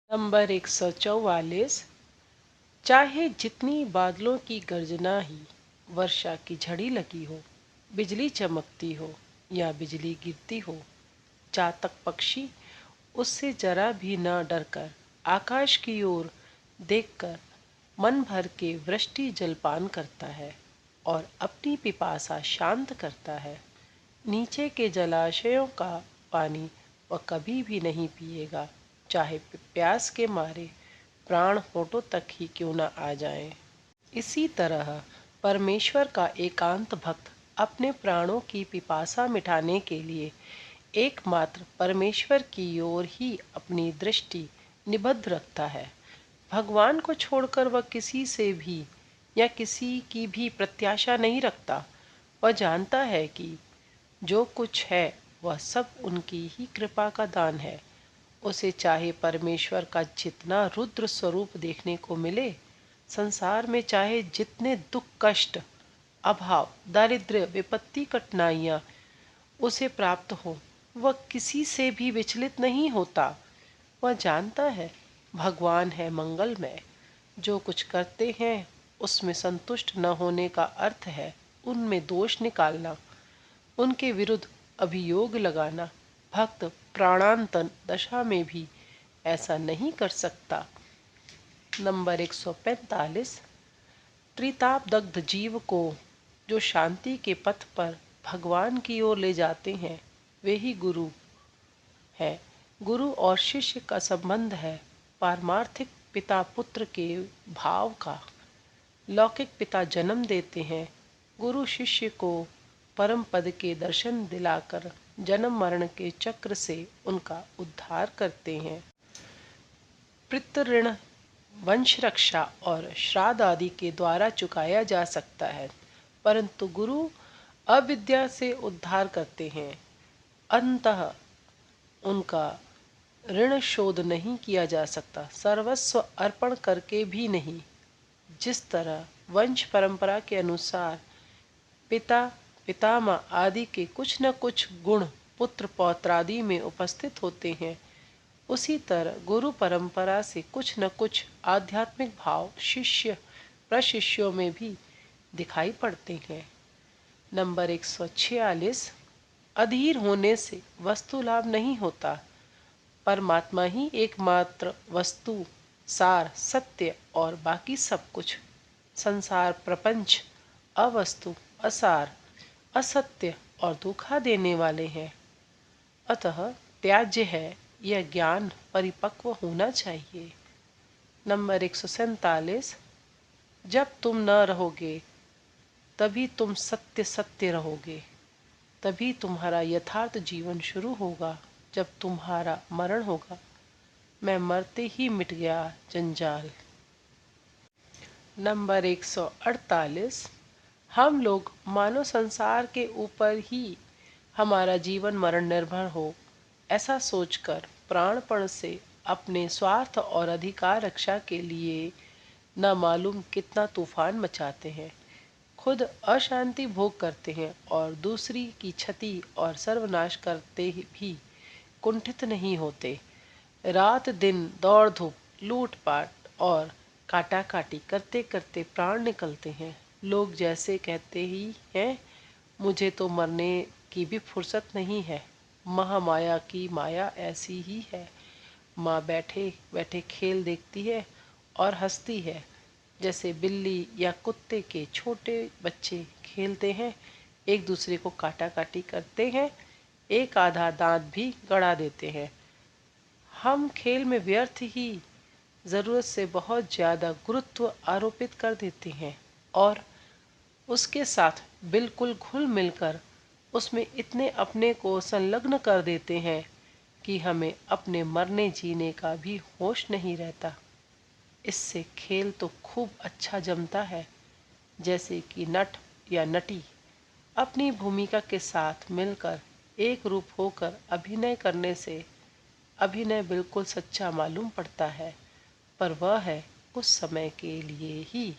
Number 144। चाहे जितनी बादलों की गर्जना ही, वर्षा की झड़ी लगी हो, बिजली चमकती हो या बिजली गिरती हो, चातक पक्षी उससे जरा भी न डरकर आकाश की ओर देखकर मन भर के वृष्टि जलपान करता है और अपनी पिपासा शांत करता है। नीचे के जलाशयों का पानी वह कभी भी नहीं पिएगा, चाहे प्यास के मारे प्राण होठों तक ही क्यों न आ जाएं। इसी तरह परमेश्वर का एकांत भक्त अपने प्राणों की पिपासा मिटाने के लिए एकमात्र परमेश्वर की ओर ही अपनी दृष्टि निबद्ध रखता है। भगवान को छोड़कर वह किसी से भी या किसी की भी प्रत्याशा नहीं रखता। वह जानता है कि जो कुछ है वह सब उनकी ही कृपा का दान है। उसे चाहे परमेश्वर का जितना रुद्र स्वरूप देखने को मिले, संसार में चाहे जितने दुख कष्ट अभाव दारिद्र्य विपत्ति कठिनाइयाँ उसे प्राप्त हो, वह किसी से भी विचलित नहीं होता। वह जानता है भगवान है मंगलमय। जो कुछ करते हैं उसमें संतुष्ट न होने का अर्थ है उनमें दोष निकालना, उनके विरुद्ध अभियोग लगाना। भक्त प्राणांतन दशा में भी ऐसा नहीं कर सकता। नंबर 145। त्रिताप दग्ध जीव को जो शांति के पथ पर भगवान की ओर ले जाते हैं वे ही गुरु है। गुरु और शिष्य का संबंध है पारमार्थिक पिता पुत्र के भाव का। लौकिक पिता जन्म देते हैं, गुरु शिष्य को परम पद के दर्शन दिलाकर जन्म मरण के चक्र से उनका उद्धार करते हैं। पितृ ऋण वंश रक्षा और श्राद्ध आदि के द्वारा चुकाया जा सकता है, परंतु गुरु अविद्या से उद्धार करते हैं। अंततः उनका ऋण शोध नहीं किया जा सकता, सर्वस्व अर्पण करके भी नहीं। जिस तरह वंश परंपरा के अनुसार पिता पितामह आदि के कुछ न कुछ गुण पुत्र पौत्र आदि में उपस्थित होते हैं, उसी तरह गुरु परंपरा से कुछ न कुछ आध्यात्मिक भाव शिष्य प्रशिष्यों में भी दिखाई पड़ते हैं। नंबर 146। अधीर होने से वस्तु लाभ नहीं होता। परमात्मा ही एकमात्र वस्तु सार सत्य और बाकी सब कुछ संसार प्रपंच अवस्तु असार असत्य और धोखा देने वाले हैं। अतः त्याज्य है यह ज्ञान परिपक्व होना चाहिए। नंबर 147। जब तुम न रहोगे तभी तुम सत्य सत्य रहोगे, तभी तुम्हारा यथार्थ जीवन शुरू होगा। जब तुम्हारा मरण होगा, मैं मरते ही मिट गया जंजाल। नंबर 148। हम लोग मानो संसार के ऊपर ही हमारा जीवन मरण निर्भर हो, ऐसा सोचकर प्राणपण से अपने स्वार्थ और अधिकार रक्षा के लिए न मालूम कितना तूफान मचाते हैं, खुद अशांति भोग करते हैं और दूसरी की क्षति और सर्वनाश करते भी कुंठित नहीं होते। रात दिन दौड़ धूप लूटपाट और काटाकाटी करते करते प्राण निकलते हैं। लोग जैसे कहते ही हैं, मुझे तो मरने की भी फुर्सत नहीं है। महामाया की माया ऐसी ही है। माँ बैठे बैठे खेल देखती है और हंसती है, जैसे बिल्ली या कुत्ते के छोटे बच्चे खेलते हैं, एक दूसरे को काटा काटी करते हैं, एक आधा दांत भी गड़ा देते हैं। हम खेल में व्यर्थ ही ज़रूरत से बहुत ज़्यादा गुरुत्व आरोपित कर देते हैं और उसके साथ बिल्कुल घुल मिलकर उसमें इतने अपने को संलग्न कर देते हैं कि हमें अपने मरने जीने का भी होश नहीं रहता। इससे खेल तो खूब अच्छा जमता है, जैसे कि नट या नटी अपनी भूमिका के साथ मिलकर एक रूप होकर अभिनय करने से अभिनय बिल्कुल सच्चा मालूम पड़ता है, पर वह है उस समय के लिए ही।